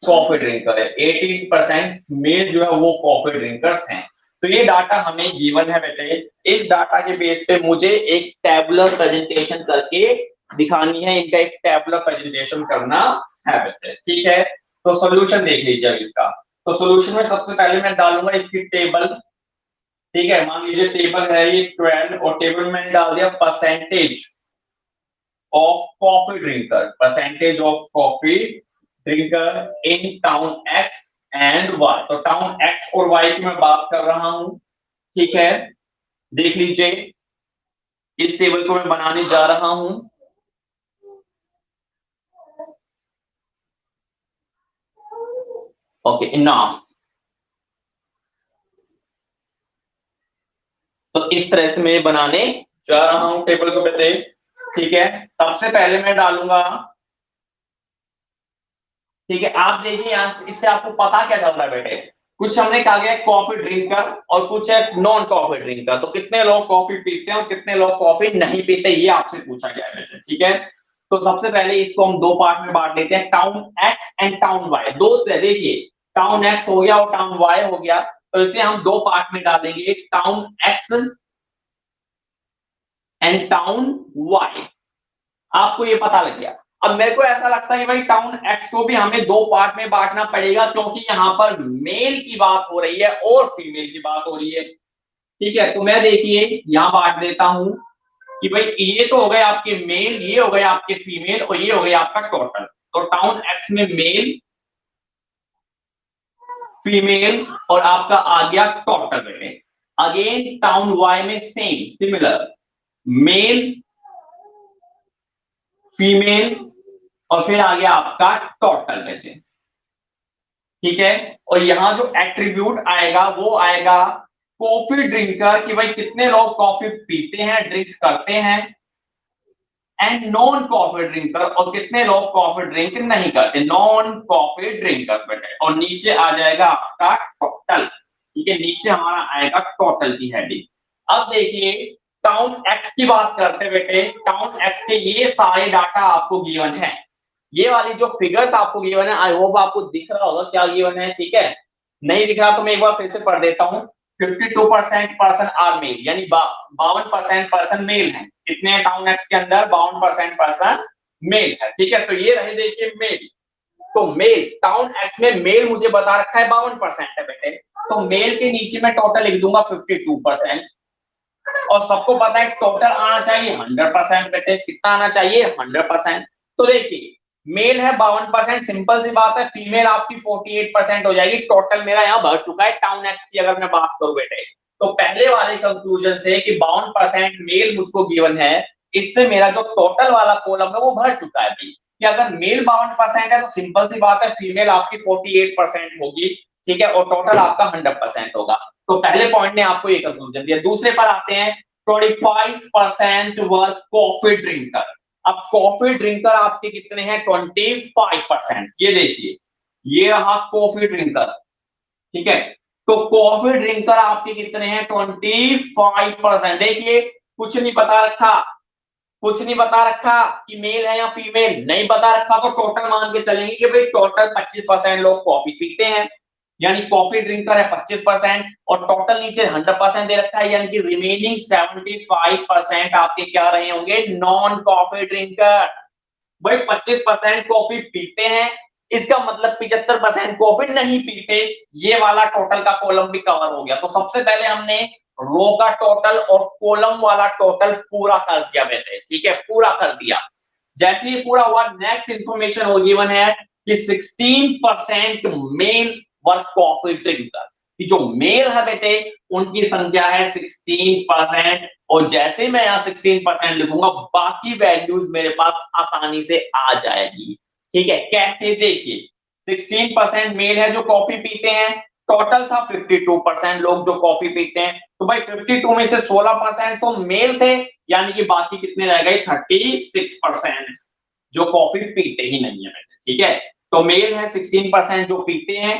कॉफी ड्रिंकर है। 80% मेल जो है वो कॉफी ड्रिंकर्स हैं। तो ये डाटा हमें गिवन है बेटे। इस डाटा के बेस पे मुझे एक टैबुलर प्रेजेंटेशन करके दिखानी है, इनका एक टैबुलर प्रेजेंटेशन करना है बेटे। ठीक है, तो सॉल्यूशन देख लीजिए अब इसका। तो सॉल्यूशन में सबसे पहले मैं डालूंगा इसकी टेबल। ठीक है, मान लीजिए टेबल है ये 12, और टेबल में मैंने डाल दिया percentage of coffee drinker, percentage of coffee drinker in town X and Y. तो टाउन एक्स और वाई की मैं बात कर रहा हूं। ठीक है, देख लीजिए इस टेबल को मैं बनाने जा रहा हूं। Okay, enough. तो इस तरह से मैं बनाने जा रहा हूं टेबल को बेटे। ठीक है, सबसे पहले मैं डालूंगा। ठीक है, आप देखिए यहां इससे आपको पता क्या चल रहा है बेटे, कुछ हमने कहा गया कॉफी ड्रिंकर और कुछ है नॉन कॉफी ड्रिंकर। तो कितने लोग कॉफी पीते हैं और कितने लोग कॉफी नहीं पीते, ये आपसे पूछा गया है बेटे। ठीक है, तो सबसे पहले इसको हम दो पार्ट में बांट लेते हैं, town X and town Y. दो देखिए, टाउन एक्स हो गया और टाउन वाई हो गया, तो इसे हम दो पार्ट में डालेंगे, town X and town Y. आपको ये पता लग गया। अब मेरे को ऐसा लगता है कि भाई टाउन एक्स को भी हमें दो पार्ट में बांटना पड़ेगा, क्योंकि यहाँ पर मेल की बात हो रही है और फीमेल की बात हो रही है। ठीक है, तो मैं देखिए यहां बांट देता हूं कि भाई ये तो हो गए आपके मेल, ये हो गए आपके फीमेल, और ये हो गया आपका टोटल। तो टाउन एक्स में मेल, फीमेल और आपका आ गया टोटल में। अगेन टाउन वाई में सेम सिमिलर, मेल, फीमेल और फिर आ गया आपका टोटल में से। ठीक है, और यहां जो एट्रीब्यूट आएगा वो आएगा कॉफी ड्रिंकर, कि भाई कितने लोग कॉफी पीते हैं, ड्रिंक करते हैं, एंड नॉन कॉफी ड्रिंकर, और कितने लोग कॉफी ड्रिंक नहीं करते, नॉन कॉफी ड्रिंकर्स बेटे। और नीचे आ जाएगा आपका टोटल। ठीक है, नीचे हमारा आएगा टोटल की हेडिंग। अब देखिए टाउन एक्स की बात करते बेटे, टाउन एक्स के ये सारे डाटा आपको गिवन है। ये वाली जो फिगर्स आपको गिवन है, आई होप आपको दिख रहा होगा क्या गिवन है। ठीक है, नहीं दिख रहा तो मैं एक बार फिर से पढ़ देता हूँ। 52% पर्सन आर मेल, यानी 52% पर्सन मेल है। कितने हैं टाउन एक्स के अंदर, 52% पर्सन मेल है। ठीक है, तो ये रहे देखिए मेल। तो मेल टाउन एक्स में मेल मुझे बता रखा है 52% है बेटे, तो मेल के नीचे मैं टोटल लिख दूंगा 52%। और सबको पता है टोटल आना चाहिए 100% बेटे, कितना आना चाहिए 100%। तो देखिए मेल है 52%, सिंपल सी बात है, फीमेल आपकी 48% हो जाएगी। टोटल मेरा यहाँ भर चुका है टाउन एक्स की अगर मैं बात करूं बेटे। तो पहले वाले कंक्लूजन से कि 52% मेल मुझको गिवन है, इससे मेरा जो टोटल वाला कॉलम है वो भर चुका है भाई। कि अगर मेल 52% है तो सिंपल सी बात है फीमेल आपकी 48% होगी, ठीक है, और टोटल आपका 100% होगा। तो पहले पॉइंट ने आपको ये कंक्लूजन दिया। दूसरे पर आते हैं, 25% वर कॉफी ड्रिंकर। अब कॉफी ड्रिंकर आपके कितने हैं, 25%। ये देखिए, ये रहा कॉफी ड्रिंकर, ठीक है। तो कॉफी ड्रिंकर आपके कितने हैं, 25%। देखिए, कुछ नहीं बता रखा, कुछ नहीं बता रखा कि मेल है या फीमेल, नहीं बता रखा तो टोटल मान के चलेंगे कि भाई टोटल 25% लोग कॉफी पीते हैं, यानी कॉफी ड्रिंकर है 25%, और टोटल नीचे 100% दे रखा है, यानी कि रिमेनिंग 75% आपके क्या रहे होंगे, नॉन कॉफी ड्रिंकर। भाई 25% कॉफी पीते हैं, इसका मतलब 75% कॉफी नहीं पीते। ये वाला टोटल का कॉलम भी कवर हो गया। तो सबसे पहले हमने रो का टोटल और कॉलम वाला टोटल पूरा कर दिया बेटे, ठीक है, पूरा कर दिया। जैसे ही पूरा हुआ, नेक्स्ट इंफॉर्मेशन हो गिवन है कि 16% मेल वर कॉफी ड्रिंकर, कि जो मेल है बेटे उनकी संख्या है 16%, और जैसे मैं यहाँ 16% लिखूंगा, बाकी वैल्यूज मेरे पास आसानी से आ जाएगी, ठीक है। कैसे, देखिए 16% मेल है जो कॉफी पीते हैं, टोटल था 52% लोग जो कॉफी पीते हैं, तो भाई 52 में से 16% तो मेल थे, यानी कि बाकी कितने रह गए, 36% जो कॉफी पीते ही नहीं है, ठीक है। तो मेल है 16% जो पीते हैं,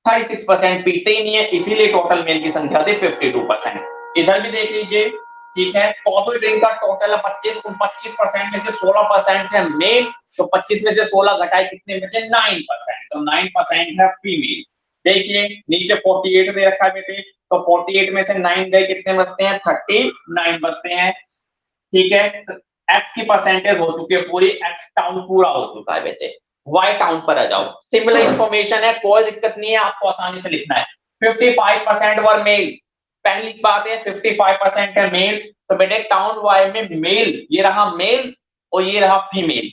36% पीते ही नहीं है, इसीलिए टोटल मेल की संख्या थी 52%। इधर भी देख लीजिए, ठीक है, कॉफी ड्रिंक का टोटल है 25, उन 25% में से 16% है मेल, तो 25 में से 16 घटाए कितने बचे, 9%, तो 9% है फीमेल। देखिए नीचे 48 दे रखा है बेटे, तो 48 में से 9 गए, कितने बचते हैं, 39 बचते हैं, ठीक है। एक्स की परसेंटेज हो चुकी है पूरी, एक्स टाउन पूरा हो चुका है बेटे। वाई टाउन पर आ जाओ, सिमिलर इंफॉर्मेशन है, कोई दिक्कत नहीं है, आपको आसानी से लिखना है। 55% वर मेल, पहली बात है 55% है मेल, तो बेटे टाउन वाई में मेल, ये रहा मेल और ये रहा फीमेल,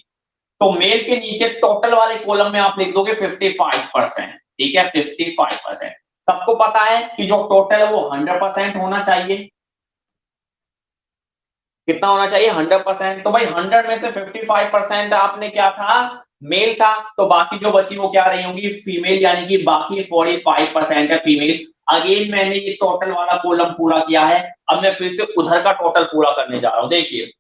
तो मेल के नीचे टोटल वाले कॉलम में आप लिख दोगे 55%, ठीक है, 55%। सबको पता है कि जो टोटल है वो 100% होना चाहिए, कितना होना चाहिए, 100%। तो भाई 100 में से 55% आपने क्या था, मेल था, तो बाकी जो बची वो क्या रही होंगी, फीमेल, यानी कि बाकी 45% है फीमेल। अगेन मैंने ये टोटल वाला कॉलम पूरा किया है, अब मैं फिर से उधर का टोटल पूरा करने जा रहा हूं। देखिए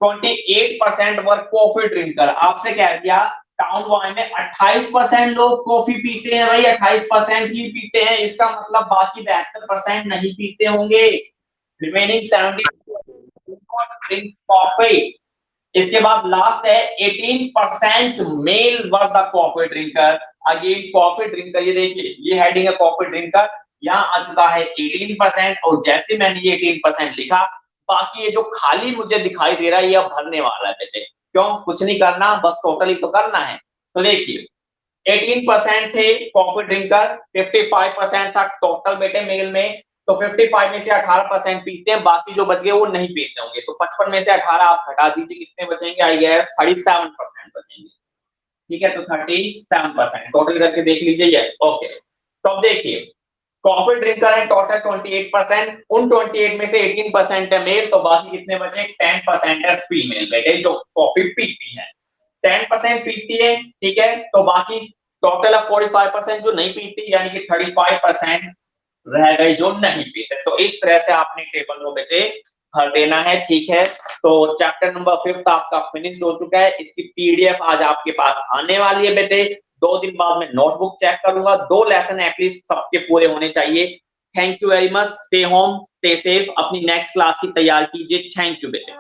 28% वर कॉफी ड्रिंकर, आपसे कह दिया टाउन वाई में 28% लोग कॉफी पीते हैं, भाई 28% ही पीते हैं, इसका मतलब बाकी 72% नहीं पीते होंगे, रिमेनिंग 70 ड्रिंक कॉफी। इसके बाद लास्ट है 18% male were the coffee drinker. Again coffee drinker, ये देखिए ये हेडिंग है कॉफी ड्रिंकर, यहाँ आ चुका है 18%, और जैसे मैंने ये 18% लिखा, बाकी ये जो खाली मुझे दिखाई दे रहा है ये अब भरने वाला है बेटे। क्यों, कुछ नहीं करना, बस टोटल ही तो करना है। तो देखिए 18% थे कॉफी ड्रिंकर, 55% था टोटल बेटे मेल में, तो 55 में से 18% पीते हैं, बाकी जो बच गए वो नहीं पीते होंगे, तो 55 में से 18 आप हटा दीजिए, कितने बचेंगे, आई गेस 37% बचेंगे, ठीक है। तो 37% टोटल करके देख लीजिए, यस ओके। तो अब देखिए कॉफी ड्रिंकर है टोटल 28%, उन 28 में से 18% है मेल, तो बाकी कितने बचे, 10% है फीमेल बेटे जो कॉफी पीती है, 10% पीती है, ठीक है। तो बाकी टोटल है 45% जो नहीं पीती, यानी कि 35% रह गए जो नहीं पीते। तो इस तरह से आपने टेबल में बेटे भर देना है, ठीक है। तो चैप्टर नंबर 5 आपका फिनिश हो चुका है, इसकी पीडीएफ आज आपके पास आने वाली है बेटे, 2 दिन बाद मैं नोटबुक चेक करूंगा, 2 लेसन एटलीस्ट सबके पूरे होने चाहिए। Thank you very much, stay home stay safe, अपनी नेक्स्ट क्लास की तैयारी कीजिए, थैंक यू बेटे।